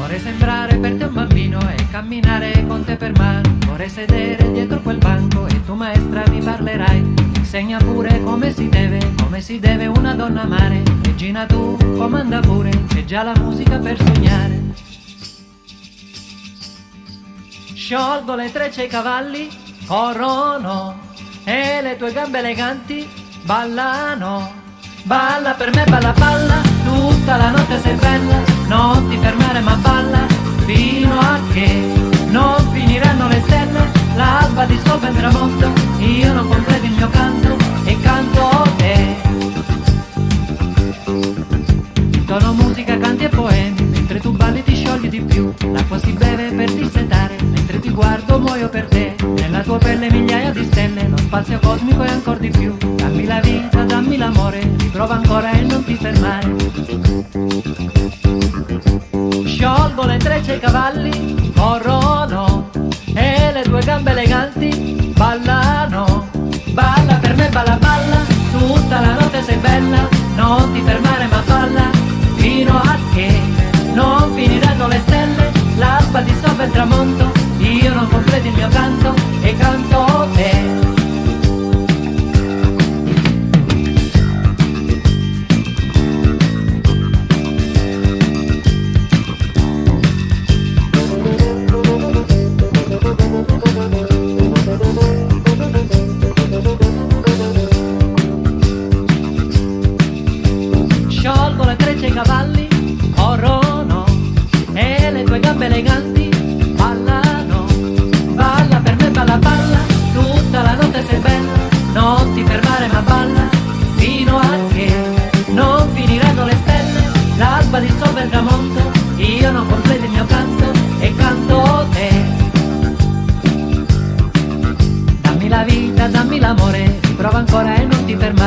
Vorrei sembrare per te un bambino e camminare con te per mano. Vorrei sedere dietro quel banco e tu maestra mi parlerai. Mi insegna pure come si deve una donna amare. Regina tu comanda pure, c'è già la musica per sognare. Sciolgo le trecce ai cavalli, corrono e le tue gambe eleganti ballano. Balla per me, balla, balla, tutta la notte sei bella, non ti fermare ma balla, fino a che non finiranno le stelle, l'alba di sopra il tramonto, io non completo il mio canto e canto te. Tono musica, canti e poemi, mentre tu balli ti sciogli di più, l'acqua si beve per dissetare, mentre ti guardo muoio per te, nella tua pelle migliaia di stelle, lo spazio cosmico e ancora di più, dammi la vita, dammi l'amore, riprova ancora e non ti fermare. Sciolgo le trecce ai cavalli, corrono e le tue gambe eleganti ballano. Balla per me, balla, balla, tutta la notte sei bella, non ti fermare ma balla, fino a che non finiranno le stelle, l'alba di sopra il tramonto, io non completo il mio canto e canto te. Sciolgo le trecce ai cavalli, corrono e le tue gambe eleganti ballano. Balla per me, balla, balla, tutta la notte sei bella, non ti fermare ma balla, fino a che non finiranno le stelle, l'alba di sopra il tramonto, io non completo il mio canto e canto te. Dammi la vita, dammi l'amore, riprova ancora e non ti fermare.